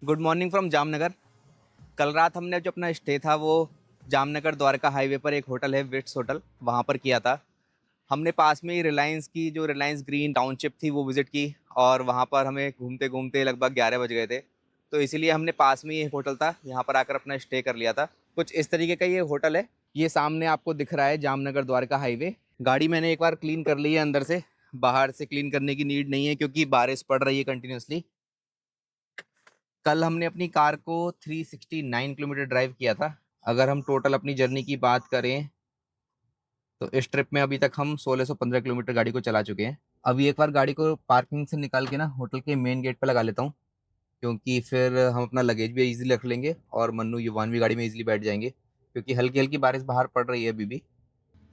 Good morning from Jamnagar. कल रात हमने जो अपना स्टे था वो जामनगर द्वारका हाईवे पर एक होटल है विट्स होटल, वहाँ पर किया था। हमने पास में ही रिलायंस की जो रिलायंस ग्रीन टाउनशिप थी वो विज़िट की और वहाँ पर हमें घूमते घूमते लगभग 11 बज गए थे। तो इसीलिए हमने पास में ही एक होटल था यहाँ पर आकर अपना स्टे कर लिया था। कुछ इस तरीके का ये होटल है। ये सामने आपको दिख रहा है जामनगर द्वारका हाईवे। गाड़ी मैंने एक बार क्लीन कर ली है अंदर से, बाहर से क्लीन करने की नीड नहीं है क्योंकि बारिश पड़ रही है कंटिन्यूसली। कल हमने अपनी कार को 369 किलोमीटर ड्राइव किया था। अगर हम टोटल अपनी जर्नी की बात करें तो इस ट्रिप में अभी तक हम 1615 किलोमीटर गाड़ी को चला चुके हैं। अभी एक बार गाड़ी को पार्किंग से निकाल के ना होटल के मेन गेट पे लगा लेता हूँ, क्योंकि फिर हम अपना लगेज भी इजीली रख लेंगे और मन्नू युवान भी गाड़ी में इजीली बैठ जाएंगे, क्योंकि हल्की हल्की बारिश बाहर पड़ रही है अभी भी।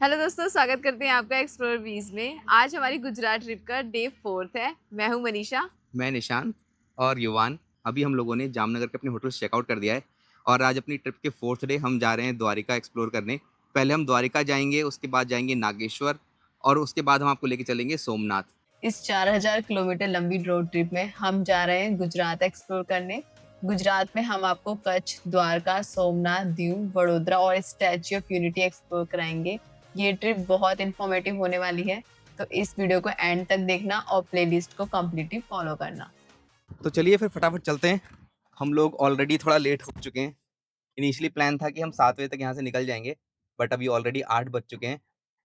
हेलो दोस्तों, स्वागत करते हैं आपका एक्सप्लोर बीज में। आज हमारी गुजरात ट्रिप का डे 4 है। मैं हूं मनीषा। मैं निशांत और युवान। अभी हम लोगों ने जामनगर के अपने होटल चेकआउट कर दिया है और आज अपनी ट्रिप के 4th डे हम जा रहे हैं द्वारिका एक्सप्लोर करने। पहले हम द्वारिका जाएंगे, उसके बाद जाएंगे नागेश्वर और उसके बाद हम आपको लेके चलेंगे सोमनाथ। इस 4000 किलोमीटर लंबी रोड ट्रिप में हम जा रहे हैं गुजरात एक्सप्लोर करने। गुजरात में हम आपको कच्छ, द्वारका, सोमनाथ, दीव, वडोदरा और स्टैच्यू ऑफ यूनिटी एक्सप्लोर कराएंगे। ये ट्रिप बहुत इंफॉर्मेटिव होने वाली है, तो इस वीडियो को एंड तक देखना और प्लेलिस्ट को कम्प्लीटली फॉलो करना। तो चलिए फिर फटाफट चलते हैं। हम लोग ऑलरेडी थोड़ा लेट हो चुके हैं। इनिशियली प्लान था कि हम 7 बजे तक यहाँ से निकल जाएंगे, बट अभी ऑलरेडी 8 बज चुके हैं।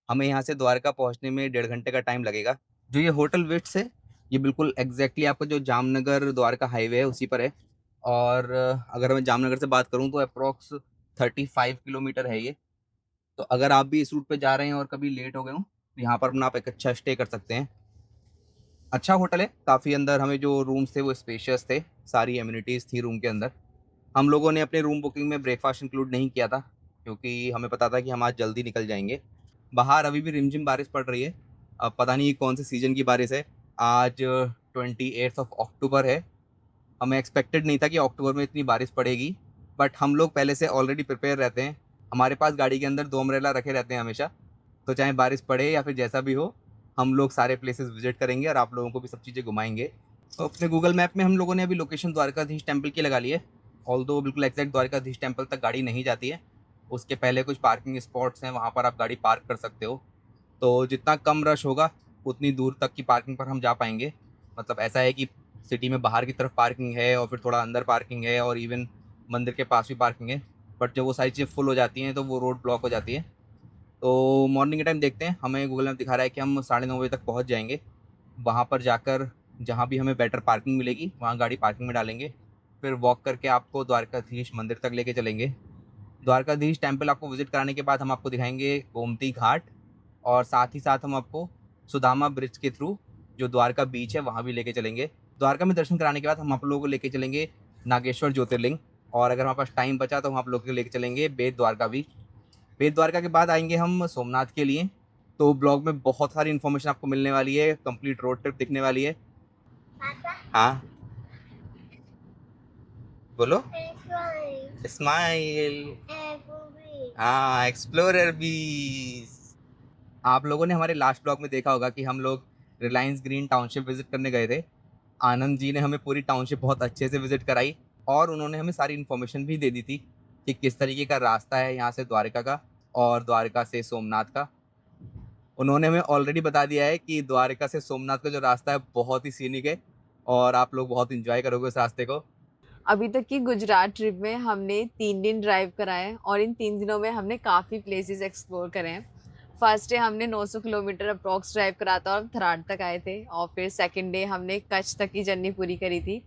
हमें यहाँ से द्वारका पहुँचने में 1.5 घंटे का टाइम लगेगा। जो ये होटल विट्स है ये बिल्कुल एग्जैक्टली आपका जो जामनगर द्वारका हाईवे है उसी पर है। और अगर मैं जामनगर से बात करूँ तो अप्रोक्स 35 किलोमीटर है ये। तो अगर आप भी इस रूट पे जा रहे हैं और कभी लेट हो गए हो तो यहाँ पर अपना आप एक अच्छा स्टे कर सकते हैं। अच्छा होटल है काफ़ी। अंदर हमें जो रूम्स थे वो स्पेशियस थे, सारी एम्यूनिटीज़ थी रूम के अंदर। हम लोगों ने अपने रूम बुकिंग में ब्रेकफास्ट इंक्लूड नहीं किया था क्योंकि हमें पता था कि हम आज जल्दी निकल जाएंगे। बाहर अभी भी रिमझिम बारिश पड़ रही है। अब पता नहीं कौन से सीज़न की बारिश है। आज 28 अक्टूबर है। हमें एक्सपेक्टेड नहीं था कि अक्टूबर में इतनी बारिश पड़ेगी, बट हम लोग पहले से ऑलरेडी प्रिपेयर रहते हैं। हमारे पास गाड़ी के अंदर 2 अम्ब्रेला रखे रहते हैं हमेशा। तो चाहे बारिश पड़े या फिर जैसा भी हो, हम लोग सारे प्लेसेस विजिट करेंगे और आप लोगों को भी सब चीज़ें घुमाएंगे। तो अपने गूगल मैप में हम लोगों ने अभी लोकेशन द्वारकाधीश टेम्पल की लगा ली है। ऑल्दो बिल्कुल एग्जैक्ट द्वारकाधीश टेम्पल तक गाड़ी नहीं जाती है। उसके पहले कुछ पार्किंग स्पॉट्स हैं, वहाँ पर आप गाड़ी पार्क कर सकते हो। तो जितना कम रश होगा उतनी दूर तक की पार्किंग पर हम जा पाएंगे। मतलब ऐसा है कि सिटी में बाहर की तरफ पार्किंग है और फिर थोड़ा अंदर पार्किंग है और इवन मंदिर के पास भी पार्किंग है। बट जब वो सारी चीज़ें फुल हो जाती हैं तो वो रोड ब्लॉक हो जाती है। तो मॉर्निंग के टाइम देखते हैं, हमें गूगल मैप दिखा रहा है कि हम 9:30 बजे तक पहुंच जाएंगे। वहाँ पर जाकर जहाँ भी हमें बेटर पार्किंग मिलेगी वहाँ गाड़ी पार्किंग में डालेंगे। फिर वॉक करके आपको द्वारकाधीश मंदिर तक लेके चलेंगे। द्वारकाधीश टेम्पल आपको विजिट कराने के बाद हम आपको दिखाएंगे गोमती घाट और साथ ही साथ हम आपको सुदामा ब्रिज के थ्रू जो द्वारका बीच है वहाँ भी लेके चलेंगे। द्वारका में दर्शन कराने के बाद हम आप लोगों को लेके चलेंगे नागेश्वर ज्योतिर्लिंग। और अगर हमारे पास टाइम बचा तो हम आप लोगों को लेके चलेंगे बेट द्वारका भी। बेट द्वारका के बाद आएंगे हम सोमनाथ के लिए। तो ब्लॉग में बहुत सारी इन्फॉर्मेशन आपको मिलने वाली है, कंप्लीट रोड ट्रिप दिखने वाली है। हाँ बोलो। स्माइल। हाँ, एक्सप्लोरर भी। आप लोगों ने हमारे लास्ट ब्लॉग में देखा होगा कि हम लोग रिलायंस ग्रीन टाउनशिप विजिट करने गए थे। आनंद जी ने हमें पूरी टाउनशिप बहुत अच्छे से विजिट कराई और उन्होंने हमें सारी इन्फॉर्मेशन भी दे दी थी कि किस तरीके का रास्ता है यहाँ से द्वारका का और द्वारका से सोमनाथ का। उन्होंने हमें ऑलरेडी बता दिया है कि द्वारका से सोमनाथ का जो रास्ता है बहुत ही सीनिक है और आप लोग बहुत इंजॉय करोगे उस रास्ते को। अभी तक की गुजरात ट्रिप में हमने 3 दिन ड्राइव करा है और इन 3 दिनों में हमने काफ़ी प्लेसेस एक्सप्लोर करे हैं। फर्स्ट डे हमने 900 किलोमीटर अप्रॉक्स ड्राइव करा था और थराद तक आए थे, और फिर सेकंड डे हमने कच्छ तक की जर्नी पूरी करी थी,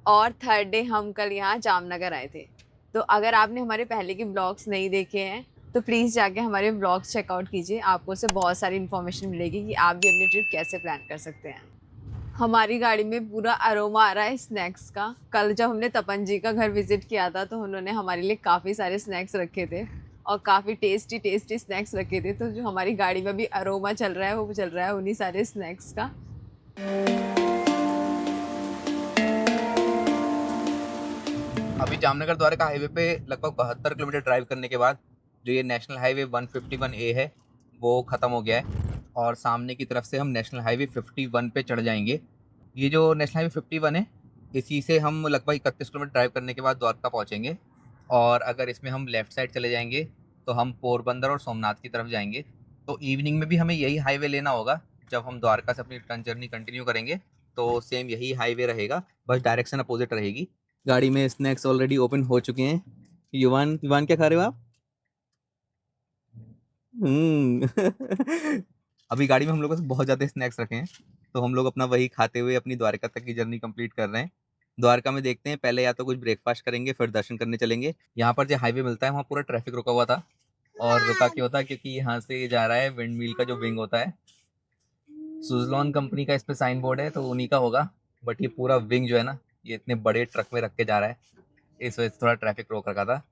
और थर्ड डे हम कल यहाँ जामनगर आए थे। तो अगर आपने हमारे पहले के ब्लॉग्स नहीं देखे हैं तो प्लीज़ जाके हमारे ब्लॉग्स चेकआउट कीजिए। आपको उससे बहुत सारी इन्फॉर्मेशन मिलेगी कि आप भी अपनी ट्रिप कैसे प्लान कर सकते हैं। हमारी गाड़ी में पूरा अरोमा आ रहा है स्नैक्स का। कल जब हमने तपन जी का घर विजिट किया था तो उन्होंने हमारे लिए काफ़ी सारे स्नैक्स रखे थे और काफ़ी टेस्टी टेस्टी स्नैक्स रखे थे। तो जो हमारी गाड़ी में भी अरोमा चल रहा है वो चल रहा है उन्हीं सारे स्नैक्स का। अभी जामनगर द्वारका हाईवे पे लगभग 72 किलोमीटर ड्राइव करने के बाद जो ये नेशनल हाईवे 151A है वो ख़त्म हो गया है और सामने की तरफ से हम नेशनल हाईवे 51 पे चढ़ जाएंगे। ये जो नेशनल हाईवे 51 है इसी से हम लगभग 31 किलोमीटर ड्राइव करने के बाद द्वारका पहुँचेंगे। और अगर इसमें हम लेफ़्ट साइड चले जाएँगे, तो हम पोरबंदर और सोमनाथ की तरफ जाएँगे। तो इवनिंग में भी हमें यही हाईवे लेना होगा। जब हम द्वारका से अपनी रिटर्न जर्नी कंटिन्यू करेंगे, तो सेम यही हाईवे रहेगा, बस डायरेक्शन अपोज़िट रहेगी। गाड़ी में स्नैक्स ऑलरेडी ओपन हो चुके हैं। युवान युवान क्या खा रहे हो आप? हुँ। अभी गाड़ी में हम लोगों ने बहुत ज़्यादा स्नैक्स रखे हैं, तो हम लोग अपना वही खाते हुए अपनी द्वारका तक की जर्नी कंप्लीट कर रहे हैं। द्वारका में देखते हैं, पहले या तो कुछ ब्रेकफ़ास्ट करेंगे, फिर दर्शन करने चलेंगे। यहाँ पर जो हाईवे मिलता है, वहाँ पूरा ट्रैफ़िक रुका हुआ था और रुका क्यों था? क्योंकि यहाँ से ये जा रहा है विंडमिल का जो विंग होता है, सुज़लॉन कंपनी का इस पे साइन बोर्ड है, तो उन्हीं का होगा। बट ये पूरा विंग जो है ना, ये इतने बड़े ट्रक में रख के जा रहा है, इस वजह से थोड़ा ट्रैफ़िक रोक रखा था।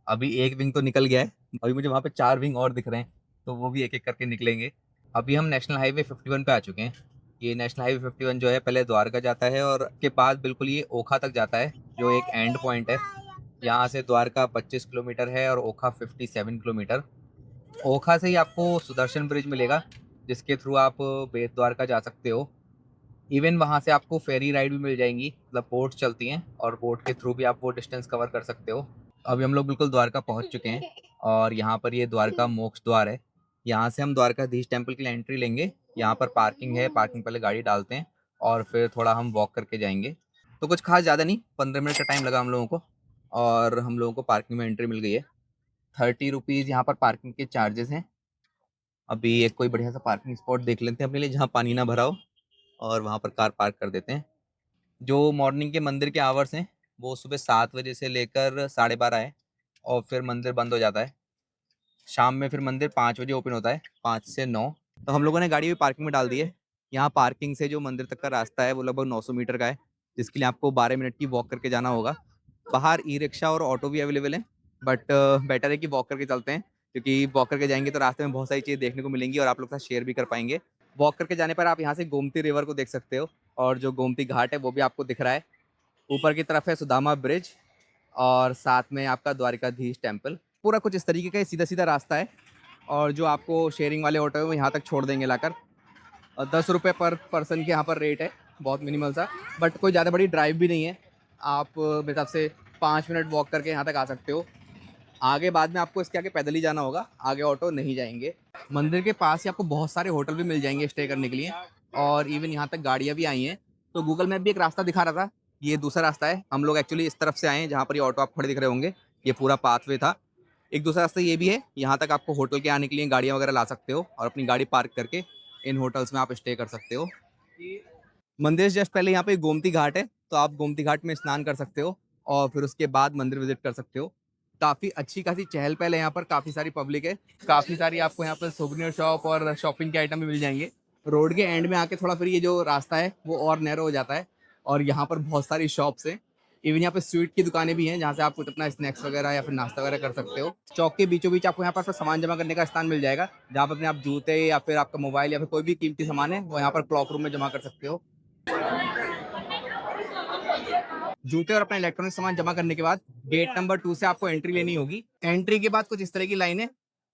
अभी एक विंग तो निकल गया है, अभी मुझे वहाँ पे 4 विंग और दिख रहे हैं, तो वो भी एक-एक करके निकलेंगे। अभी हम नेशनल हाईवे 51 पे आ चुके हैं। ये नेशनल हाईवे 51 जो है पहले द्वारका जाता है और उसके बाद बिल्कुल ये ओखा तक जाता है, जो एक एंड पॉइंट है। यहाँ से द्वारका 25 किलोमीटर है और ओखा 57 किलोमीटर। ओखा से ही आपको सुदर्शन ब्रिज मिलेगा, जिसके थ्रू आप बेट द्वारका जा सकते हो। इवन वहाँ से आपको फेरी राइड भी मिल जाएँगी, मतलब बोट चलती हैं और बोट के थ्रू भी आप वो डिस्टेंस कवर कर सकते हो। अभी हम लोग बिल्कुल द्वारका पहुँच चुके हैं और यहाँ पर ये द्वारका मोक्ष द्वार है। यहाँ से हम द्वारकाधीश टेम्पल के लिए एंट्री लेंगे। यहाँ पर पार्किंग है, पार्किंग पहले गाड़ी डालते हैं और फिर थोड़ा हम वॉक करके जाएँगे। तो कुछ ख़ास ज़्यादा नहीं, 15 मिनट का टाइम लगा हम लोगों को और हम लोगों को पार्किंग में एंट्री मिल गई है। 30 रुपीज़ यहाँ पर पार्किंग के चार्जेज़ हैं। अभी एक कोई बढ़िया सा पार्किंग स्पॉट देख लेते हैं अपने लिए, जहाँ पानी ना भरा हो और वहाँ पर कार पार्क कर देते हैं। जो मॉर्निंग के मंदिर के आवर्स हैं, वो सुबह 7 बजे से लेकर साढ़े 12 है और फिर मंदिर बंद हो जाता है। शाम में फिर मंदिर 5 बजे ओपन होता है, 5 से 9। तो हम लोगों ने गाड़ी भी पार्किंग में डाल दी है। यहाँ पार्किंग से जो मंदिर तक का रास्ता है, वो लगभग 900 मीटर का है, जिसके लिए आपको 12 मिनट की वॉक करके जाना होगा। बाहर ई-रिक्शा और ऑटो भी अवेलेबल हैं, बट बेटर है कि वॉक करके चलते हैं, क्योंकि वॉक करके जाएँगे तो रास्ते में बहुत सारी चीज़ें देखने को मिलेंगी और आप लोग के साथ शेयर भी कर पाएँगे। वॉक करके जाने पर आप यहाँ से गोमती रिवर को देख सकते हो और जो गोमती घाट है, वो भी आपको दिख रहा है। ऊपर की तरफ है सुदामा ब्रिज और साथ में आपका द्वारिकाधीश टेम्पल। पूरा कुछ इस तरीके का सीधा-सीधा रास्ता है और जो आपको शेयरिंग वाले ऑटो है वो यहाँ तक छोड़ देंगे लाकर। और ₹10 पर पर्सन के यहाँ पर रेट है, बहुत मिनिमल सा, बट कोई ज़्यादा बड़ी ड्राइव भी नहीं है। आप मेरे हिसाब से 5 मिनट वॉक करके यहाँ तक आ सकते हो। आगे बाद में आपको इसके आगे पैदल ही जाना होगा, आगे ऑटो नहीं जाएँगे। मंदिर के पास ही आपको बहुत सारे होटल भी मिल जाएँगे स्टे करने के लिए और इवन यहाँ तक गाड़ियाँ भी आई हैं। तो गूगल मैप भी एक रास्ता दिखा रहा था, ये दूसरा रास्ता है। हम लोग एक्चुअली इस तरफ से आए हैं जहाँ पर ये ऑटो आपको खड़े दिख रहे होंगे, ये पूरा पाथवे था। एक दूसरा रास्ता ये भी है, यहाँ तक आपको होटल के आने के लिए गाड़ियाँ वगैरह ला सकते हो और अपनी गाड़ी पार्क करके इन होटल्स में आप स्टे कर सकते हो। मंदिर से जस्ट पहले यहाँ पे गोमती घाट है, तो आप गोमती घाट में स्नान कर सकते हो और फिर उसके बाद मंदिर विज़िट कर सकते हो। काफ़ी अच्छी खासी चहल-पहल है यहाँ पर, काफ़ी सारी पब्लिक है। काफ़ी सारी आपको यहाँ पर सोवेनिर शॉप और शॉपिंग के आइटम भी मिल जाएँगे। रोड के एंड में आके थोड़ा फिर ये जो रास्ता है, वो और नैरो हो जाता है और यहाँ पर बहुत सारी शॉप्स हैं। इवन यहाँ पे स्वीट की दुकानें भी हैं, जहाँ से आप कुछ अपना स्नैक्स वगैरह या फिर नाश्ता वगैरह कर सकते हो। चौक के बीचों-बीच आपको यहाँ पर सामान जमा करने का स्थान मिल जाएगा, जहाँ पे अपने आप जूते या फिर आपका मोबाइल या फिर कोई भी कीमती सामान है, वो यहाँ पर क्लॉक रूम में जमा कर सकते हो। जूते और अपना इलेक्ट्रॉनिक सामान जमा करने के बाद गेट नंबर 2 से आपको एंट्री लेनी होगी। एंट्री के बाद कुछ इस तरह की लाइन है,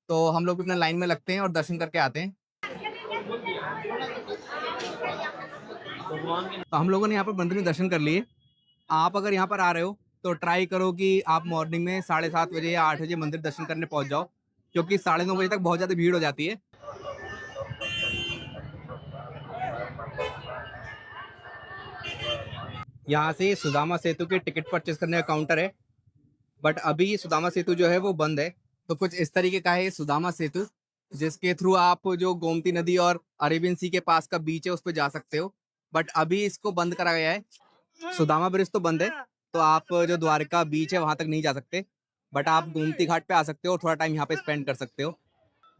तो हम लोग भी अपना लाइन में लगते हैं और दर्शन करके आते हैं। तो हम लोगों ने यहाँ पर मंदिर में दर्शन कर लिए। आप अगर यहाँ पर आ रहे हो, तो ट्राई करो कि आप मॉर्निंग में 7:30 बजे या 8 बजे मंदिर दर्शन करने पहुँच जाओ, क्योंकि 9:30 बजे तक बहुत ज़्यादा भीड़ हो जाती है। यहाँ से सुदामा सेतु के टिकट परचेज़ करने का काउंटर है। बट अभी सुदामा सेतु जो है वो बंद है। तो कुछ इस तरीके का है ये सुदामा सेतु, जिसके थ्रू आप जो गोमती नदी और अरेबियन सी के पास का बीच है उस पे जा सकते हो। बट अभी इसको बंद करा गया है। सुदामा ब्रिज तो बंद है, तो आप जो द्वारका बीच है वहां तक नहीं जा सकते। बट आप गोमती घाट पे आ सकते हो और थोड़ा टाइम यहाँ पे स्पेंड कर सकते हो।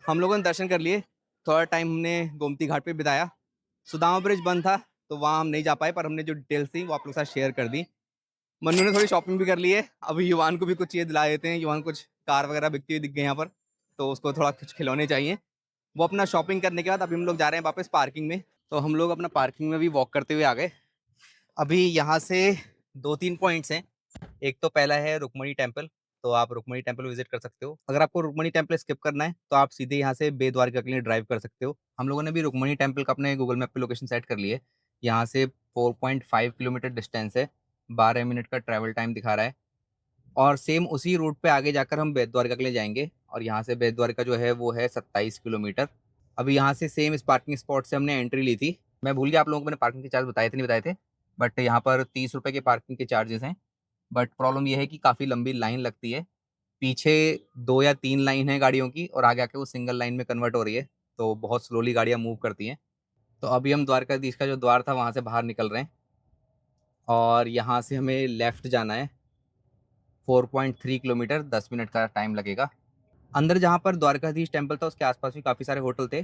हम लोगों ने दर्शन कर लिए, थोड़ा टाइम हमने गोमती घाट पे बिताया। सुदामा ब्रिज बंद था, तो वहाँ हम नहीं जा पाए, पर हमने जो डिटेल्स थी वो आप लोग के साथ शेयर कर दी। मन्नू ने थोड़ी शॉपिंग भी कर ली है। अभी युवान को भी कुछ चीज़ें दिला देते हैं। युवान कुछ कार वगैरह बिकती हुई दिख गई यहाँ पर, तो उसको थोड़ा कुछ खिलौने चाहिए। वो अपना शॉपिंग करने के बाद अभी हम लोग जा रहे हैं वापस पार्किंग में। तो हम लोग अपना पार्किंग में भी वॉक करते हुए आ गए। अभी यहाँ से 2-3 पॉइंट्स हैं। एक तो पहला है रुक्मणी टेम्पल, तो आप रुक्मणी टेम्पल विज़िट कर सकते हो। अगर आपको रुक्मणी टेम्पल स्किप करना है, तो आप सीधे यहाँ से बेद्वारका के लिए ड्राइव कर सकते हो। हम लोगों ने भी रुक्मणी टेम्पल का अपने गूगल मैप पे लोकेशन सेट कर ली है। यहाँ से 4.5 किलोमीटर डिस्टेंस है। 12 मिनट का ट्रैवल टाइम दिखा रहा है। और सेम उसी रूट पे आगे जाकर हम बेट द्वारका के लिए जाएंगे, और यहाँ से बेट द्वारका जो है वो है 27 किलोमीटर। अभी यहाँ से सेम इस पार्किंग स्पॉट से हमने एंट्री ली थी। मैं भूल गया आप लोगों को मैंने पार्किंग के चार्ज बताए थे नहीं बताए थे, बट यहाँ पर 30 रुपए के पार्किंग के चार्जेस हैं। बट प्रॉब्लम ये है कि काफ़ी लंबी लाइन लगती है। पीछे 2 या 3 लाइन है गाड़ियों की, और आगे आके वो सिंगल लाइन में कन्वर्ट हो रही है, तो बहुत स्लोली गाड़ियाँ मूव करती हैं। तो अभी हम द्वारकाधीश का जो द्वार था वहाँ से बाहर निकल रहे हैं, और यहाँ से हमें लेफ़्ट जाना है 4.3 किलोमीटर, 10 मिनट का टाइम लगेगा। अंदर जहाँ पर द्वारकाधीश टेम्पल था उसके आसपास भी काफ़ी सारे होटल थे,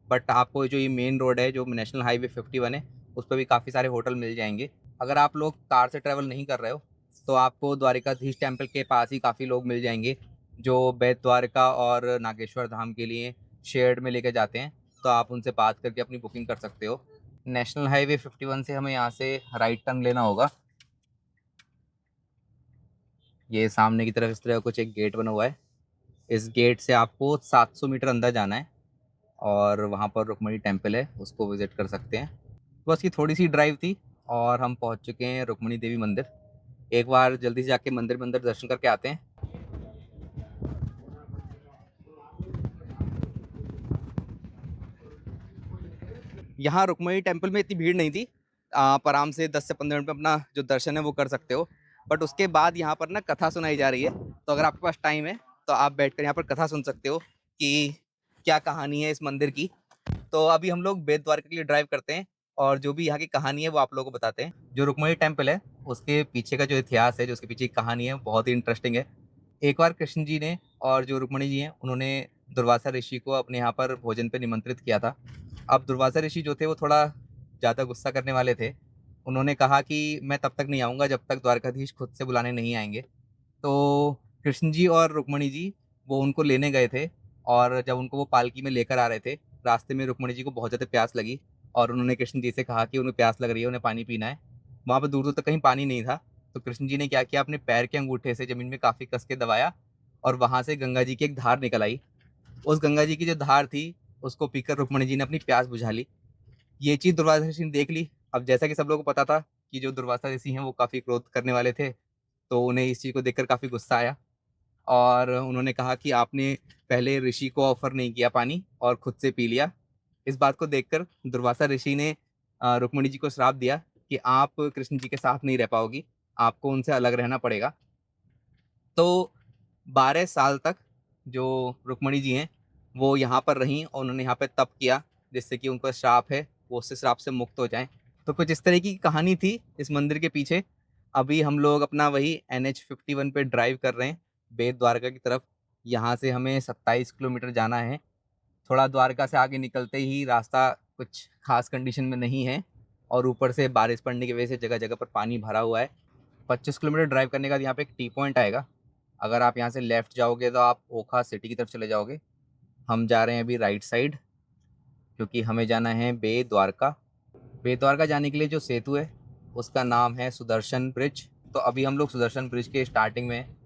बट आपको जो ये मेन रोड है जो नेशनल हाईवे 51 है, उस पर भी काफ़ी सारे होटल मिल जाएंगे। अगर आप लोग कार से ट्रैवल नहीं कर रहे हो तो आपको द्वारकाधीश टेम्पल के पास ही काफ़ी लोग मिल जाएंगे जो बेट द्वारका और नागेश्वर धाम के लिए शेयर्ड में लेके जाते हैं, तो आप उनसे बात करके अपनी बुकिंग कर सकते हो। नेशनल हाईवे 51 से हमें यहाँ से राइट टर्न लेना होगा। ये सामने की तरफ इस तरह कुछ एक गेट बना हुआ है। इस गेट से आपको 700 मीटर अंदर जाना है, और वहाँ पर रुक्मणी टेम्पल है, उसको विज़िट कर सकते हैं। बस ये थोड़ी सी ड्राइव थी और हम पहुँच चुके हैं रुक्मणी देवी मंदिर। एक बार जल्दी से जाके मंदिर में अंदर दर्शन करके आते हैं। यहाँ रुक्मणी टेम्पल में इतनी भीड़ नहीं थी। आप आराम से 10 से 15 मिनट में अपना जो दर्शन है वो कर सकते हो। बट उसके बाद यहाँ पर ना कथा सुनाई जा रही है, तो अगर आपके पास टाइम है तो आप बैठकर यहाँ पर कथा सुन सकते हो कि क्या कहानी है इस मंदिर की। तो अभी हम लोग बेट द्वारका के लिए ड्राइव करते हैं, और जो भी यहाँ की कहानी है वो आप लोगों को बताते हैं। जो रुक्मणी टेम्पल है उसके पीछे का जो इतिहास है, जो उसके पीछे की कहानी है, बहुत ही इंटरेस्टिंग है। एक बार कृष्ण जी ने और जो रुक्मणी जी हैं उन्होंने दुर्वासा ऋषि को अपने यहाँ पर भोजन पे निमंत्रित किया था। अब दुर्वासा ऋषि जो थे वो थोड़ा ज़्यादा गुस्सा करने वाले थे। उन्होंने कहा कि मैं तब तक नहीं आऊँगा जब तक द्वारकाधीश खुद से बुलाने नहीं आएंगे। तो कृष्ण जी और रुक्मणी जी वो उनको लेने गए थे, और जब उनको वो पालकी में लेकर आ रहे थे, रास्ते में रुक्मणी जी को बहुत ज़्यादा प्यास लगी, और उन्होंने कृष्ण जी से कहा कि उन्हें प्यास लग रही है, उन्हें पानी पीना है। वहाँ पे दूर दूर तक कहीं पानी नहीं था, तो कृष्ण जी ने क्या किया, अपने पैर के अंगूठे से ज़मीन में काफ़ी कस के दबाया, और वहाँ से गंगा जी की एक धार निकल आई। उस गंगा जी की जो धार थी उसको पीकर रुक्मणी जी ने अपनी प्यास बुझा ली। ये चीज़ दुर्वासा ऋषि ने देख ली। अब जैसा कि सब लोगों को पता था कि जो दुर्वासा ऋषि हैं वो काफ़ी क्रोध करने वाले थे, तो उन्हें इस चीज़ को देखकर काफ़ी गुस्सा आया, और उन्होंने कहा कि आपने पहले ऋषि को ऑफ़र नहीं किया पानी और खुद से पी लिया। इस बात को देखकर दुर्वासा ऋषि ने रुक्मिणी जी को श्राप दिया कि आप कृष्ण जी के साथ नहीं रह पाओगी, आपको उनसे अलग रहना पड़ेगा। तो 12 साल तक जो रुक्मिणी जी हैं वो यहाँ पर रहीं, और उन्होंने यहाँ पे तप किया, जिससे कि उनका श्राप है वो उससे श्राप से मुक्त हो जाएँ। तो कुछ इस तरह की कहानी थी इस मंदिर के पीछे। अभी हम लोग अपना वही NH 51 पे ड्राइव कर रहे हैं बेट द्वारका की तरफ। यहाँ से हमें 27 किलोमीटर जाना है। थोड़ा द्वारका से आगे निकलते ही रास्ता कुछ खास कंडीशन में नहीं है, और ऊपर से बारिश पड़ने की वजह से जगह जगह पर पानी भरा हुआ है। 25 किलोमीटर ड्राइव करने के बाद यहाँ पे एक टी पॉइंट आएगा। अगर आप यहाँ से लेफ़्ट जाओगे तो आप ओखा सिटी की तरफ चले जाओगे। हम जा रहे हैं अभी राइट साइड, क्योंकि हमें जाना है बेट द्वारका। बेट द्वारका जाने के लिए जो सेतु है उसका नाम है सुदर्शन ब्रिज। तो अभी हम लोग सुदर्शन ब्रिज के स्टार्टिंग में हैं,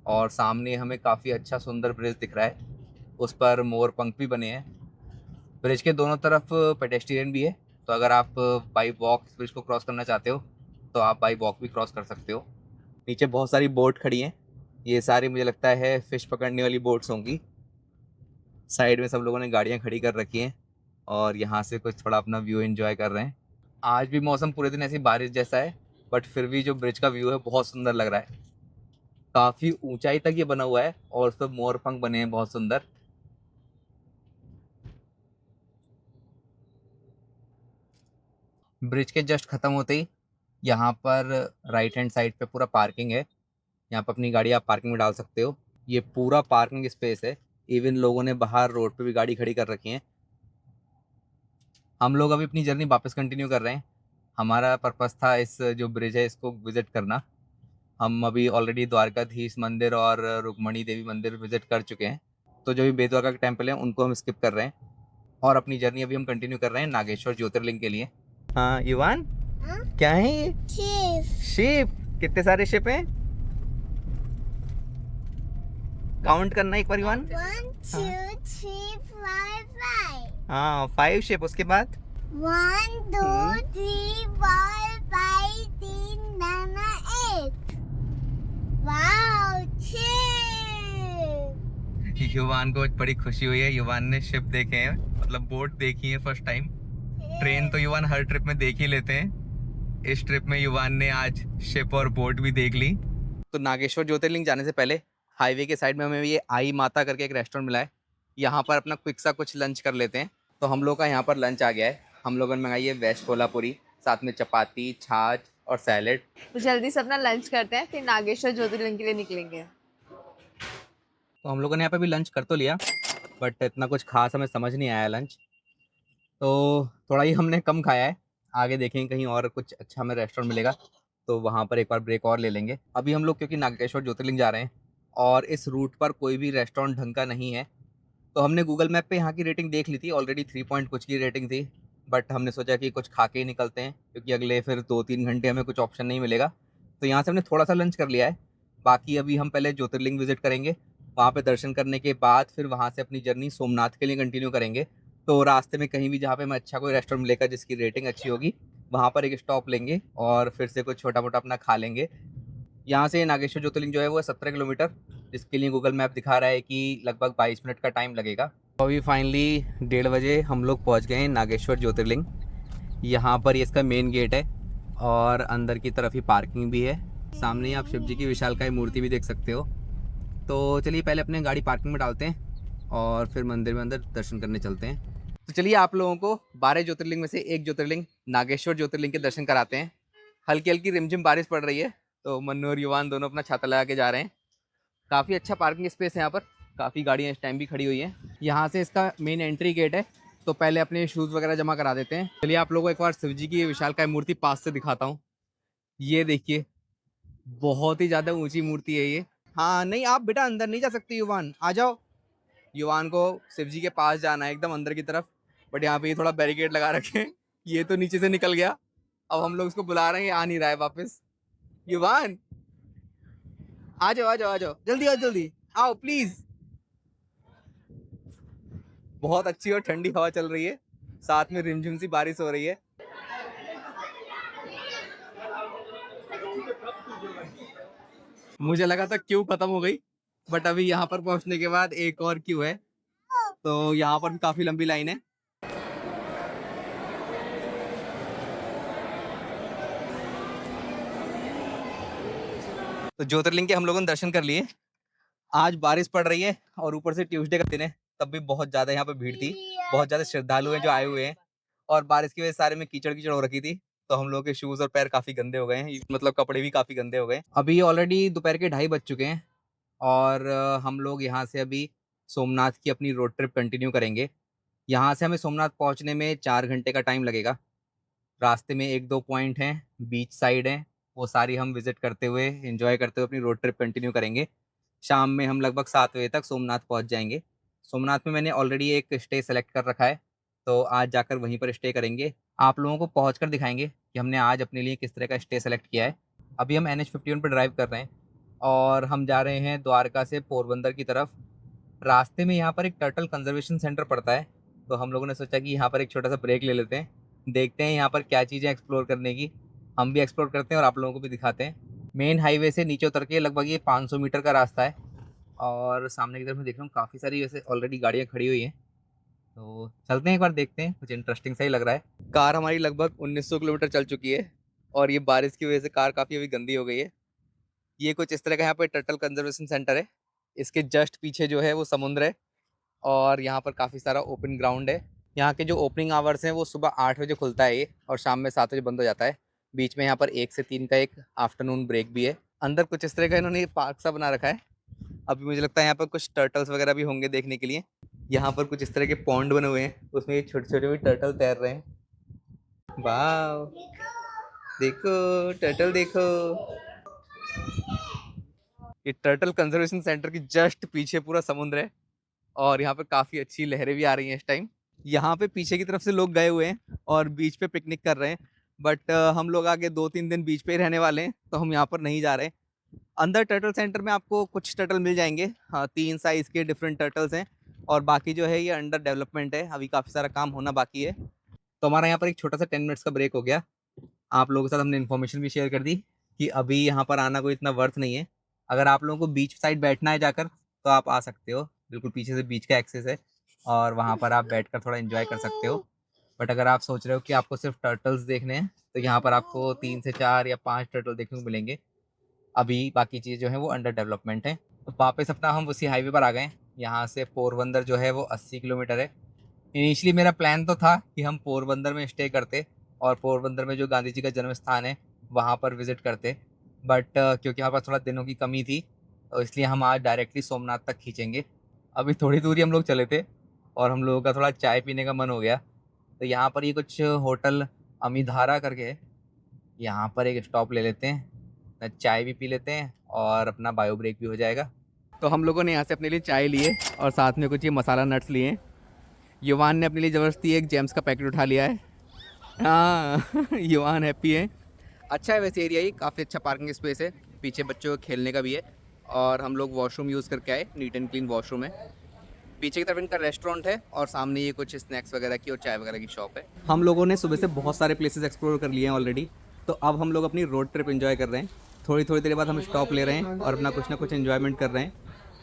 और सामने हमें काफ़ी अच्छा सुंदर ब्रिज दिख रहा है। उस पर मोर पंख भी बने हैं। ब्रिज के दोनों तरफ पेडेस्ट्रियन भी है, तो अगर आप बाई वॉक इस ब्रिज को क्रॉस करना चाहते हो तो आप बाई वॉक भी क्रॉस कर सकते हो। नीचे बहुत सारी बोट खड़ी हैं, ये सारी मुझे लगता है फ़िश पकड़ने वाली बोट्स होंगी। साइड में सब लोगों ने गाड़ियाँ खड़ी कर रखी हैं, और यहाँ से कुछ थोड़ा अपना व्यू एंजॉय कर रहे हैं। आज भी मौसम पूरे दिन ऐसी बारिश जैसा है, बट फिर भी जो ब्रिज का व्यू है बहुत सुंदर लग रहा है। काफ़ी ऊंचाई तक ये बना हुआ है, और उस पर मोर पंख बने हैं बहुत सुंदर। ब्रिज के जस्ट ख़त्म होते ही यहाँ पर राइट हैंड साइड पे पूरा पार्किंग है। यहाँ पर अपनी गाड़ी आप पार्किंग में डाल सकते हो। ये पूरा पार्किंग स्पेस है। इवन लोगों ने बाहर रोड पे भी गाड़ी खड़ी कर रखी है। हम लोग अभी अपनी जर्नी वापस कंटिन्यू कर रहे हैं। हमारा पर्पस था इस जो ब्रिज है इसको विज़िट करना। हम अभी ऑलरेडी द्वारकाधीश मंदिर और रुक्मणी देवी मंदिर विज़िट कर चुके हैं, तो जो भी बेट द्वारका के टेम्पल हैं उनको हम स्किप कर रहे हैं, और अपनी जर्नी अभी हम कंटिन्यू कर रहे हैं नागेश्वर ज्योतिर्लिंग के लिए। हाँ युवान, हाँ? क्या है ये? शिप। कितने सारे शिप हैं? काउंट करना एक बार युवान। 1 2 3 4 5 हाँ 5 शिप। उसके बाद 1 2 3 4 5 3 9 युवान को बड़ी खुशी हुई है। युवान ने शिप देखे हैं, मतलब बोट देखी है फर्स्ट टाइम। ट्रेन तो युवान हर ट्रिप में देख ही लेते हैं। इस ट्रिप में युवान ने आज शिप और बोट भी देख ली। तो नागेश्वर ज्योतिर्लिंग जाने से पहले हाईवे के साइड में हमें ये आई माता करके एक रेस्टोरेंट मिला है। यहाँ पर अपना क्विक सा कुछ लंच कर लेते हैं। तो हम लोग का यहाँ पर लंच आ गया है। हम लोगों ने मंगाई है वेज कोल्हापुरी, साथ में चपाती, छाछ और सैलेड। तो जल्दी से अपना लंच करते हैं, फिर नागेश्वर ज्योतिर्लिंग के लिए निकलेंगे। तो हम लोगों ने यहाँ पे भी लंच कर तो लिया, बट इतना कुछ खास हमें समझ नहीं आया लंच, तो थोड़ा ही हमने कम खाया है। आगे देखेंगे कहीं और कुछ अच्छा हमें रेस्टोरेंट मिलेगा तो वहाँ पर एक बार ब्रेक और ले लेंगे। अभी हम लोग क्योंकि नागेश्वर ज्योतिर्लिंग जा रहे हैं और इस रूट पर कोई भी रेस्टोरेंट ढंग का नहीं है, तो हमने गूगल मैप पे यहाँ की रेटिंग देख ली थी। ऑलरेडी 3 पॉइंट कुछ की रेटिंग थी, बट हमने सोचा कि कुछ खा के ही निकलते हैं क्योंकि अगले फिर 2-3 घंटे हमें कुछ ऑप्शन नहीं मिलेगा। तो यहाँ से हमने थोड़ा सा लंच कर लिया है। बाकी अभी हम पहले ज्योतिर्लिंग विजिट करेंगे, वहाँ पे दर्शन करने के बाद फिर वहाँ से अपनी जर्नी सोमनाथ के लिए कंटिन्यू करेंगे। तो रास्ते में कहीं भी जहाँ पे हमें अच्छा कोई रेस्टोरेंट मिलेगा जिसकी रेटिंग अच्छी होगी, वहाँ पर एक स्टॉप लेंगे और फिर से कुछ छोटा मोटा अपना खा लेंगे। यहाँ से नागेश्वर ज्योतिर्लिंग जो है वो 17 किलोमीटर, जिसके लिए गूगल मैप दिखा रहा है कि लगभग 22 मिनट का टाइम लगेगा। तो अभी फाइनली 1:30 बजे हम लोग पहुँच गए हैं नागेश्वर ज्योतिर्लिंग। यहाँ पर ये इसका मेन गेट है और अंदर की तरफ ही पार्किंग भी है। सामने ही आप शिव जी की विशालकाय मूर्ति भी देख सकते हो। तो चलिए पहले अपने गाड़ी पार्किंग में डालते हैं और फिर मंदिर में अंदर दर्शन करने चलते हैं। तो चलिए आप लोगों को 12 ज्योतिर्लिंग में से एक ज्योतिर्लिंग नागेश्वर ज्योतिर्लिंग के दर्शन कराते हैं। हल्की हल्की रिमझिम बारिश पड़ रही है, तो मन्नू और युवान दोनों अपना छाता लगा के जा रहे हैं। काफ़ी अच्छा पार्किंग स्पेस है यहाँ पर, काफ़ी गाड़ियाँ इस टाइम भी खड़ी हुई हैं। यहाँ से इसका मेन एंट्री गेट है, तो पहले अपने शूज़ वगैरह जमा करा देते हैं। चलिए आप लोगों को एक बार शिव जी की विशालकाय मूर्ति पास से दिखाता हूँ। ये देखिए, बहुत ही ज़्यादा ऊंची मूर्ति है ये। हाँ नहीं, आप बेटा अंदर नहीं जा सकते, युवान आ जाओ। युवान को शिव जी के पास जाना है एकदम अंदर की तरफ, बट यहाँ पे ये थोड़ा बैरिकेड लगा रखे हैं। ये तो नीचे से निकल गया, अब हम लोग उसको बुला रहे हैं, ये आ नहीं रहा है वापस। युवान आ जाओ आ जाओ आ जाओ, जल्दी आओ जल्दी आओ प्लीज। बहुत अच्छी और ठंडी हवा चल रही है, साथ में रिमझिम सी बारिश हो रही है। मुझे लगा था क्यू खत्म हो गई, बट अभी यहाँ पर पहुंचने के बाद एक और क्यू है, तो यहाँ पर भी काफी लंबी लाइन है। तो ज्योतिर्लिंग के हम लोगों ने दर्शन कर लिए। आज बारिश पड़ रही है और ऊपर से ट्यूसडे का दिन है, तब भी बहुत ज्यादा यहाँ पे भीड़ थी। बहुत ज्यादा श्रद्धालु हैं जो आए हुए हैं, और बारिश की वजह से सारे में कीचड़ कीचड़ हो रखी थी, तो हम लोग के शूज और पैर काफी गंदे हो गए हैं, मतलब कपड़े भी काफी गंदे हो गए। अभी ऑलरेडी दोपहर के 2:30 बज चुके हैं और हम लोग यहाँ से अभी सोमनाथ की अपनी रोड ट्रिप कंटिन्यू करेंगे। यहाँ से हमें सोमनाथ पहुँचने में 4 घंटे का टाइम लगेगा। रास्ते में 1-2 पॉइंट हैं, बीच साइड हैं, वो सारी हम विजिट करते हुए एंजॉय करते हुए अपनी रोड ट्रिप कंटिन्यू करेंगे। शाम में हम लगभग 7 बजे तक सोमनाथ पहुँच जाएंगे। सोमनाथ में मैंने ऑलरेडी एक स्टे सेलेक्ट कर रखा है, तो आज जाकर वहीं पर स्टे करेंगे। आप लोगों को पहुँच कर दिखाएंगे कि हमने आज अपने लिए किस तरह का स्टे सेलेक्ट किया है। अभी हम NH51 पर ड्राइव कर रहे हैं और हम जा रहे हैं द्वारका से पोरबंदर की तरफ। रास्ते में यहाँ पर एक टर्टल कंजर्वेशन सेंटर पड़ता है, तो हम लोगों ने सोचा कि यहाँ पर एक छोटा सा ब्रेक ले लेते हैं, देखते हैं यहाँ पर क्या चीज़ें एक्सप्लोर करने की। हम भी एक्सप्लोर करते हैं और आप लोगों को भी दिखाते हैं। मेन हाईवे से नीचे उतर के लगभग ये 500 मीटर का रास्ता है, और सामने की तरफ मैं देख रहा हूँ काफ़ी सारी वैसे ऑलरेडी गाड़ियाँ खड़ी हुई हैं, तो चलते हैं एक बार देखते हैं, कुछ इंटरेस्टिंग सा ही लग रहा है। कार हमारी लगभग 1900 किलोमीटर चल चुकी है और ये बारिश की वजह से कार काफ़ी अभी गंदी हो गई है। ये कुछ इस तरह का यहाँ पर टर्टल कंजर्वेशन सेंटर है। इसके जस्ट पीछे जो है वो समुद्र है और यहाँ पर काफ़ी सारा ओपन ग्राउंड है। यहाँ के जो ओपनिंग आवर्स हैं वो सुबह 8 बजे खुलता है ये, और शाम में 7 बजे बंद हो जाता है। बीच में यहाँ पर 1 से 3 का एक आफ्टरनून ब्रेक भी है। अंदर कुछ इस तरह का इन्होंने पार्क सा बना रखा है। अभी मुझे लगता है यहाँ पर कुछ टर्टल्स वगैरह भी होंगे देखने के लिए। यहाँ पर कुछ इस तरह के पॉन्ड बने हुए हैं, उसमें छोटे छोटे भी टर्टल तैर रहे हैं। वाह, देखो टर्टल देखो। ये टर्टल कंजर्वेशन सेंटर की जस्ट पीछे पूरा समुद्र है और यहाँ पे काफ़ी अच्छी लहरें भी आ रही हैं इस टाइम। यहाँ पे पीछे की तरफ से लोग गए हुए हैं और बीच पे पिकनिक कर रहे हैं, बट हम लोग आगे 2-3 दिन बीच पे ही रहने वाले हैं, तो हम यहाँ पर नहीं जा रहे। अंदर टर्टल सेंटर में आपको कुछ टर्टल मिल जाएंगे, हाँ 3 साइज़ के डिफरेंट टर्टल्स हैं, और बाकी जो है ये अंडर डेवलपमेंट है, अभी काफ़ी सारा काम होना बाकी है। तो हमारा यहाँ पर एक छोटा सा 10 मिनट्स का ब्रेक हो गया। आप लोगों के साथ हमने इन्फॉर्मेशन भी शेयर कर दी कि अभी यहाँ पर आना कोई इतना वर्थ नहीं है। अगर आप लोगों को बीच साइड बैठना है जाकर तो आप आ सकते हो, बिल्कुल पीछे से बीच का एक्सेस है और वहाँ पर आप बैठकर थोड़ा एंजॉय कर सकते हो। बट अगर आप सोच रहे हो कि आपको सिर्फ टर्टल्स देखने हैं तो यहाँ पर आपको 3 से 4 या 5 टर्टल देखने को मिलेंगे। अभी बाकी चीज़ जो है वो अंडर डेवलपमेंट है। तो वापस अपना हम उसी हाईवे पर आ गए। यहाँ से पोरबंदर जो है वो 80 किलोमीटर है। इनिशियली मेरा प्लान तो था कि हम पोरबंदर में स्टे करते और पोरबंदर में जो गांधी जी का जन्म स्थान है वहाँ पर विज़िट करते। बट क्योंकि हमारे पास थोड़ा दिनों की कमी थी तो इसलिए हम आज डायरेक्टली सोमनाथ तक खींचेंगे। अभी थोड़ी दूर ही हम लोग चले थे और हम लोगों का थोड़ा चाय पीने का मन हो गया। तो यहाँ पर ये कुछ होटल अमिधारा करके है, यहाँ पर एक स्टॉप ले लेते हैं, चाय भी पी लेते हैं और अपना बायो ब्रेक भी हो जाएगा। तो हम लोगों ने यहाँ से अपने लिए चाय लिए और साथ में कुछ ये मसाला नट्स लिए हैं। युवान ने अपने लिए ज़बरदस्ती एक जेम्स का पैकेट उठा लिया है। हाँ युवान हैप्पी है। अच्छा है वैसे एरिया, ही काफ़ी अच्छा पार्किंग स्पेस है, पीछे बच्चों को खेलने का भी है और हम लोग वॉशरूम यूज़ करके आए, नीट एंड क्लीन वॉशरूम है। पीछे की तरफ इनका रेस्टोरेंट है और सामने ये कुछ स्नैक्स वगैरह की और चाय वगैरह की शॉप है। हम लोगों ने सुबह से बहुत सारे प्लेसेस एक्सप्लोर कर लिए हैं ऑलरेडी, तो अब हम लोग अपनी रोड ट्रिप एंजॉय कर रहे हैं। थोड़ी थोड़ी देर बाद हम स्टॉप ले रहे हैं और अपना कुछ ना कुछ एंजॉयमेंट कर रहे हैं।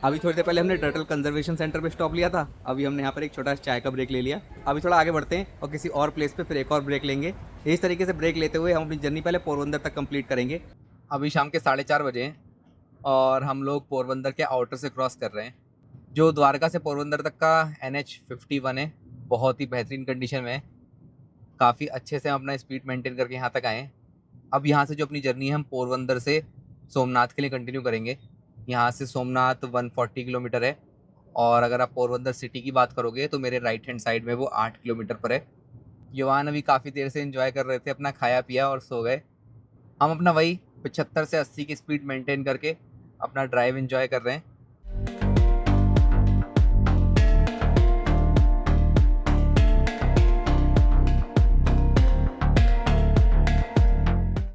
अभी थोड़ी देर पहले हमने टर्टल कंजर्वेशन सेंटर पे स्टॉप लिया था, अभी हमने यहाँ पर एक छोटा चाय का ब्रेक ले लिया। अभी थोड़ा आगे बढ़ते हैं और किसी और प्लेस पे फिर एक और ब्रेक लेंगे। इस तरीके से ब्रेक लेते हुए हम अपनी जर्नी पहले पोरबंदर तक कंप्लीट करेंगे। अभी शाम के 4:30 बजे हैं और हम लोग पोरबंदर के आउटर से क्रॉस कर रहे हैं। जो द्वारका से पोरबंदर तक का NH51 है, बहुत ही बेहतरीन कंडीशन में है। काफ़ी अच्छे से हम अपना स्पीड मेंटेन करके यहाँ तक आए हैं। अब यहाँ से जो अपनी जर्नी है हम पोरबंदर से सोमनाथ के लिए कंटिन्यू करेंगे। यहाँ से सोमनाथ 140 किलोमीटर है और अगर आप पोरबंदर सिटी की बात करोगे तो मेरे राइट हैंड साइड में वो 8 किलोमीटर पर है। युवान अभी काफ़ी देर से एंजॉय कर रहे थे, अपना खाया पिया और सो गए। हम अपना वही 75 से 80 की स्पीड मेंटेन करके अपना ड्राइव एंजॉय कर रहे हैं।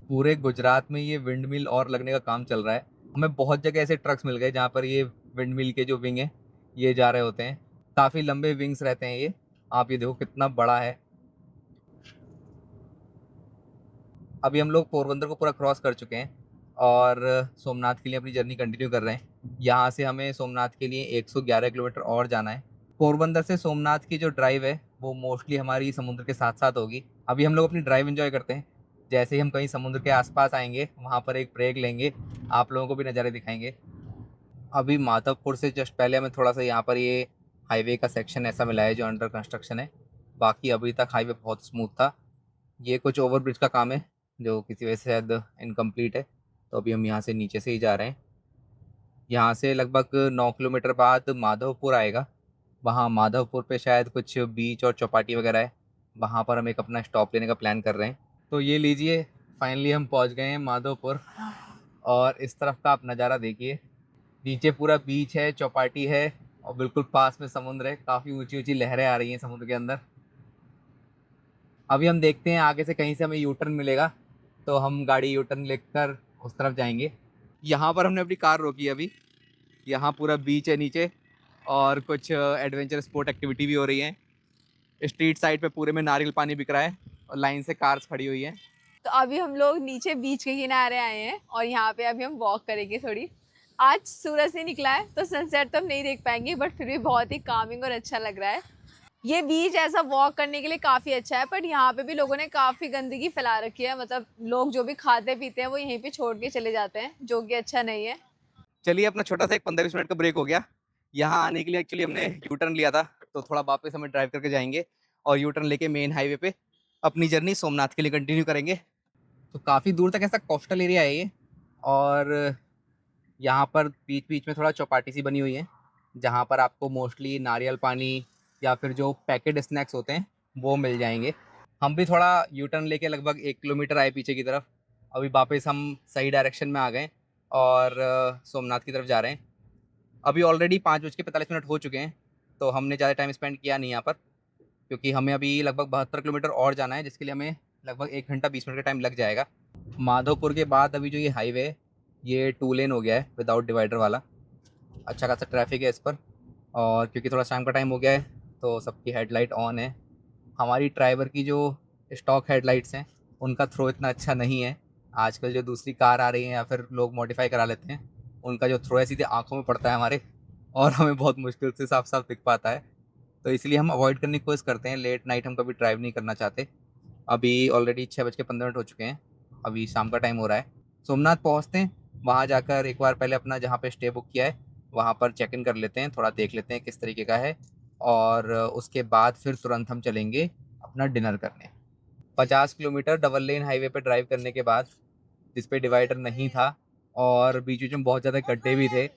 पूरे गुजरात में ये विंड मिल और लगने का काम चल रहा है। हमें बहुत जगह ऐसे ट्रक्स मिल गए जहाँ पर ये विंड मिल के जो विंग है ये जा रहे होते हैं। काफ़ी लंबे विंग्स रहते हैं ये। आप ये देखो कितना बड़ा है। अभी हम लोग पोरबंदर को पूरा क्रॉस कर चुके हैं और सोमनाथ के लिए अपनी जर्नी कंटिन्यू कर रहे हैं। यहाँ से हमें सोमनाथ के लिए 111 किलोमीटर और जाना है। पोरबंदर से सोमनाथ की जो ड्राइव है वो मोस्टली हमारी समुद्र के साथ साथ होगी। अभी हम लोग अपनी ड्राइव एंजॉय करते हैं। जैसे ही हम कहीं समुद्र के आसपास आएंगे वहाँ पर एक ब्रेक लेंगे, आप लोगों को भी नज़ारे दिखाएंगे। अभी माधवपुर से जस्ट पहले हमें थोड़ा सा यहाँ पर ये हाईवे का सेक्शन ऐसा मिला है जो अंडर कंस्ट्रक्शन है। बाकी अभी तक हाईवे बहुत स्मूथ था। ये कुछ ओवरब्रिज का काम है जो किसी वजह से शायद इनकम्प्लीट है, तो अभी हम यहाँ से नीचे से ही जा रहे हैं। यहाँ से लगभग 9 किलोमीटर बाद माधवपुर आएगा। वहाँ माधवपुर पे शायद कुछ बीच और चौपाटी वगैरह है, वहाँ पर हम एक अपना स्टॉप लेने का प्लान कर रहे हैं। तो ये लीजिए, फाइनली हम पहुँच गए हैं माधवपुर और इस तरफ का आप नज़ारा देखिए। नीचे पूरा बीच है, चौपाटी है और बिल्कुल पास में समुद्र है। काफ़ी ऊंची ऊंची लहरें आ रही हैं समुद्र के अंदर। अभी हम देखते हैं आगे से कहीं से हमें यू टर्न मिलेगा तो हम गाड़ी यू टर्न लेकर उस तरफ जाएंगे। यहाँ पर हमने अपनी कार रोकी है अभी। यहाँ पूरा बीच है नीचे और कुछ एडवेंचर स्पोर्ट एक्टिविटी भी हो रही है। स्ट्रीट साइड पे पूरे में नारियल पानी बिक रहा है और लाइन से कार्स खड़ी हुई हैं। तो अभी हम लोग नीचे बीच के किनारे आए हैं और यहाँ पे अभी हम वॉक करेंगे थोड़ी। आज सूरज नहीं निकला है तो सनसेट तो हम नहीं देख पाएंगे, बट फिर भी बहुत ही कामिंग और अच्छा लग रहा है। ये बीच ऐसा वॉक करने के लिए काफ़ी अच्छा है, बट यहाँ पे भी लोगों ने काफ़ी गंदगी फैला रखी है। मतलब लोग जो भी खाते पीते हैं वो यहीं पे छोड़ के चले जाते हैं, जो कि अच्छा नहीं है। चलिए, अपना छोटा सा एक 15-20 मिनट का ब्रेक हो गया। यहाँ आने के लिए एक्चुअली हमने यू टर्न लिया था, तो थोड़ा वापस हमें ड्राइव करके जाएंगे और यू टर्न लेके मेन हाईवे पे अपनी जर्नी सोमनाथ के लिए कंटिन्यू करेंगे। तो काफ़ी दूर तक ऐसा कोस्टल एरिया है ये और यहाँ पर बीच बीच में थोड़ा चौपाटी सी बनी हुई है जहाँ पर आपको मोस्टली नारियल पानी या फिर जो पैकेट स्नैक्स होते हैं वो मिल जाएंगे। हम भी थोड़ा यू टर्न लेके लगभग 1 किलोमीटर आए पीछे की तरफ। अभी वापस हम सही डायरेक्शन में आ गए और सोमनाथ की तरफ जा रहे हैं। अभी ऑलरेडी 5:45 हो चुके हैं, तो हमने ज़्यादा टाइम स्पेंड किया नहीं यहाँ पर, क्योंकि हमें अभी लगभग 72 किलोमीटर और जाना है, जिसके लिए हमें लगभग 1 घंटा 20 मिनट का टाइम लग जाएगा। माधवपुर के बाद अभी जो ये हाईवे है ये 2 लेन हो गया है विदाउट डिवाइडर वाला। अच्छा खासा ट्रैफिक है इस पर और क्योंकि थोड़ा शाम का टाइम हो गया है तो सबकी हेडलाइट ऑन है। हमारी ड्राइवर की जो स्टॉक हेडलाइट्स हैं उनका थ्रो इतना अच्छा नहीं है। आजकल जो दूसरी कार आ रही हैं या फिर लोग मॉडिफाई करा लेते हैं, उनका जो थ्रो है सीधे आँखों में पड़ता है हमारे और हमें बहुत मुश्किल से साफ-साफ दिख पाता है। तो इसलिए हम अवॉइड करने की कोशिश करते हैं, लेट नाइट हम कभी ड्राइव नहीं करना चाहते। अभी ऑलरेडी 6:15 हो चुके हैं, अभी शाम का टाइम हो रहा है। सोमनाथ पहुँचते हैं, वहाँ जाकर एक बार पहले अपना जहाँ पे स्टे बुक किया है, वहाँ पर चेक इन कर लेते हैं, थोड़ा देख लेते हैं किस तरीके का है और उसके बाद फिर तुरंत हम चलेंगे अपना डिनर करने। 50 किलोमीटर डबल लेन हाईवे पे ड्राइव करने के बाद, जिस पे डिवाइडर नहीं था और बीच-बीच में बहुत ज़्यादा गड्ढे भी थे,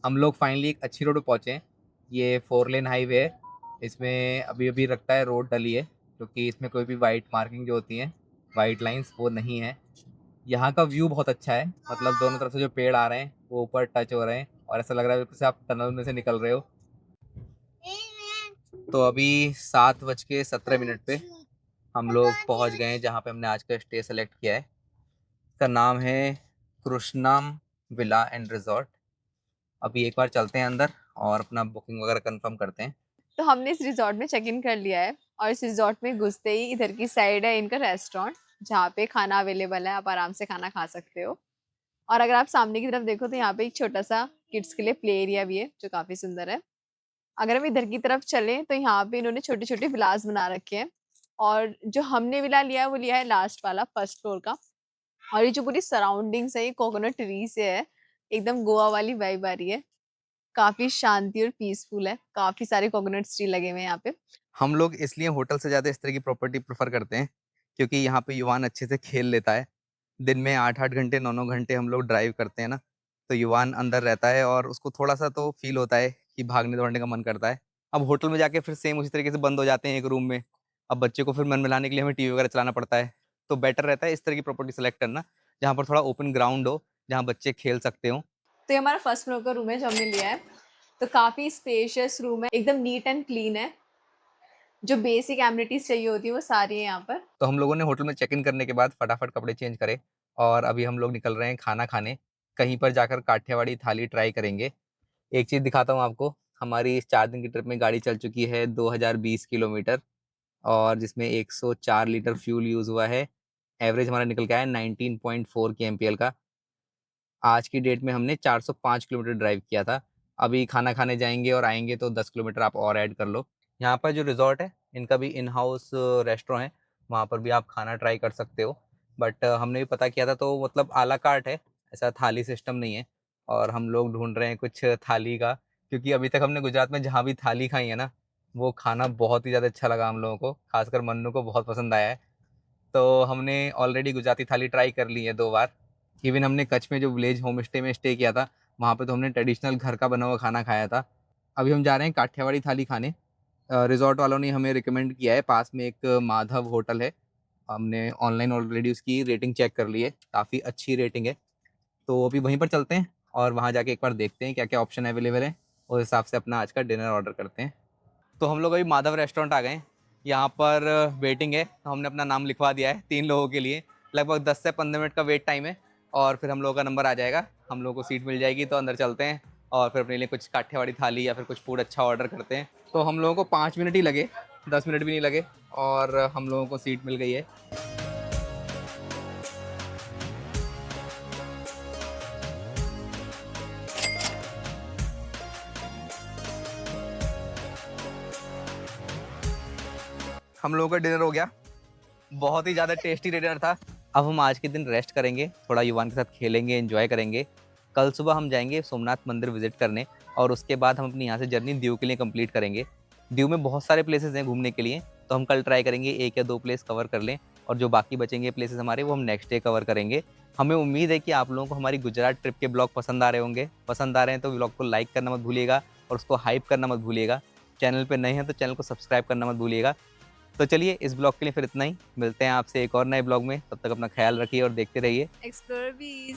हम लोग फाइनली एक अच्छी रोड पे पहुँचे हैं। ये 4 लेन हाईवे है, इसमें अभी-अभी लगता है रोड डली है, क्योंकि इसमें कोई भी व्हाइट मार्किंग जो होती हैं, व्हाइट लाइन्स वो नहीं है। यहाँ का व्यू बहुत अच्छा है, मतलब दोनों तरफ से जो पेड़ आ रहे हैं, वो ऊपर टच हो रहे हैं और ऐसा लग रहा है जैसे आप टनल में से निकल रहे हो। तो अभी 7:17 पे हम लोग पहुँच गए हैं जहाँ पे हमने आज का स्टे सेलेक्ट किया है। इसका नाम है कृष्णम विला एंड रिज़ॉर्ट। अभी एक बार चलते हैं अंदर और अपना बुकिंग वगैरह कंफर्म करते हैं। तो हमने इस रिजॉर्ट में चेक इन कर लिया है और इस रिजॉर्ट में घुसते ही इधर की साइड है इनका रेस्टोरेंट, जहाँ पे खाना अवेलेबल है, आप आराम से खाना खा सकते हो। और अगर आप सामने की तरफ देखो तो यहाँ पे एक छोटा सा किड्स के लिए प्ले एरिया भी है जो काफी सुंदर है। अगर हम इधर की तरफ चलें तो यहाँ पे इन्होंने छोटे छोटे विलास बना रखे हैं और जो हमने विला लिया है वो लिया है लास्ट वाला, फर्स्ट फ्लोर का। और ये जो पूरी सराउंडिंग्स है ये कोकोनट ट्री से है, एकदम गोवा वाली वाइब आ रही है। काफी शांति और पीसफुल है, काफी सारे कोकोनट ट्री लगे हुए हैं यहाँ पे। हम लोग इसलिए होटल से ज़्यादा इस तरह की प्रॉपर्टी प्रेफ़र करते हैं, क्योंकि यहाँ पे युवान अच्छे से खेल लेता है। दिन में 8-8 घंटे, 9-9 घंटे हम लोग ड्राइव करते हैं ना, तो युवान अंदर रहता है और उसको थोड़ा-सा तो फ़ील होता है कि भागने-दौड़ने का मन करता है। अब होटल में जाके फिर सेम उसी तरीके से बंद हो जाते हैं एक रूम में। अब बच्चे को फिर मन मिलाने के लिए हमें टीवी वगैरह चलाना पड़ता है। तो बेटर रहता है इस तरह की प्रॉपर्टी सेलेक्ट करना, जहाँ पर थोड़ा ओपन ग्राउंड हो, जहाँ बच्चे खेल सकते हों। तो ये हमारा फर्स्ट फ्लोर का रूम है जो हमने लिया है। तो काफी स्पेशियस रूम है, एकदम नीट एंड क्लीन है, जो बेसिक एमिनिटीज चाहिए होती है वो सारी है यहाँ पर। तो हम लोगों ने होटल में चेक इन करने के बाद फटाफट कपड़े चेंज करे और अभी हम लोग निकल रहे हैं खाना खाने। कहीं पर जाकर काठियावाड़ी थाली ट्राई करेंगे। एक चीज़ दिखाता हूँ आपको, हमारी इस 4 दिन की ट्रिप में गाड़ी चल चुकी है 2020 किलोमीटर और जिसमें 104 लीटर फ्यूल यूज़ हुआ है। एवरेज हमारा निकल के आया 19.4 केएमपीएल का। आज की डेट में हमने 405 किलोमीटर ड्राइव किया था। अभी खाना खाने जाएँगे और आएँगे तो 10 किलोमीटर आप और ऐड कर लो। यहाँ पर जो रिज़ॉर्ट है, इनका भी इन हाउस रेस्टोरेंट है, वहाँ पर भी आप खाना ट्राई कर सकते हो। बट हमने भी पता किया था तो मतलब आ ला कार्ट है, ऐसा थाली सिस्टम नहीं है और हम लोग ढूँढ रहे हैं कुछ थाली का, क्योंकि अभी तक हमने गुजरात में जहाँ भी थाली खाई है ना, वो खाना बहुत ही ज़्यादा अच्छा लगा हम लोगों को, ख़ासकर मन्नू को बहुत पसंद आया है। तो हमने ऑलरेडी गुजराती थाली ट्राई कर ली है 2 बार। इवन हमने कच्छ में जो विलेज होम स्टे में स्टे किया था, वहाँ पे तो हमने ट्रेडिशनल घर का बना हुआ खाना खाया था। अभी हम जा रहे हैं काठियावाड़ी थाली खाने। रिज़ॉर्ट वालों ने हमें रिकमेंड किया है, पास में एक माधव होटल है। हमने ऑनलाइन ऑलरेडी उसकी रेटिंग चेक कर ली है, काफ़ी अच्छी रेटिंग है। तो अभी वहीं पर चलते हैं और वहाँ जाके एक बार देखते हैं क्या-क्या ऑप्शन अवेलेबल है, उस हिसाब से अपना आज का डिनर ऑर्डर करते हैं। तो हम लोग अभी माधव रेस्टोरेंट आ गए हैं। यहाँ पर वेटिंग है, तो हमने अपना नाम लिखवा दिया है 3 लोगों के लिए। लगभग 10 से 15 मिनट का वेट टाइम है और फिर हम लोगों का नंबर आ जाएगा। हम लोगों को सीट मिल जाएगी तो अंदर चलते हैं और फिर अपने लिए कुछ काठियावाड़ी थाली या फिर कुछ फूड अच्छा ऑर्डर करते हैं। तो हम लोगों को 5 मिनट ही लगे, 10 मिनट भी नहीं लगे और हम लोगों को सीट मिल गई है। हम लोगों का डिनर हो गया। बहुत ही ज़्यादा टेस्टी डिनर था। अब हम आज के दिन रेस्ट करेंगे, थोड़ा युवान के साथ खेलेंगे, एंजॉय करेंगे। कल सुबह हम जाएँगे सोमनाथ मंदिर विज़िट करने और उसके बाद हम अपनी यहाँ से जर्नी दीव के लिए कंप्लीट करेंगे। दीव में बहुत सारे प्लेसेस हैं घूमने के लिए, तो हम कल ट्राई करेंगे 1 या 2 प्लेस कवर कर लें और जो बाकी बचेंगे प्लेसेस हमारे वो हम नेक्स्ट डे कवर करेंगे। हमें उम्मीद है कि आप लोगों को हमारी गुजरात ट्रिप के ब्लॉग पसंद आ रहे होंगे। पसंद आ रहे हैं तो व्लॉग को लाइक करना मत भूलिएगा और उसको हाइप करना मत भूलिएगा। चैनल पे नए हैं तो चैनल को सब्सक्राइब करना मत भूलिएगा। तो चलिए इस ब्लॉग के लिए फिर इतना ही। मिलते हैं आपसे एक और नए ब्लॉग में, तब तक अपना ख्याल रखिए और देखते रहिए एक्सप्लोरर बीज।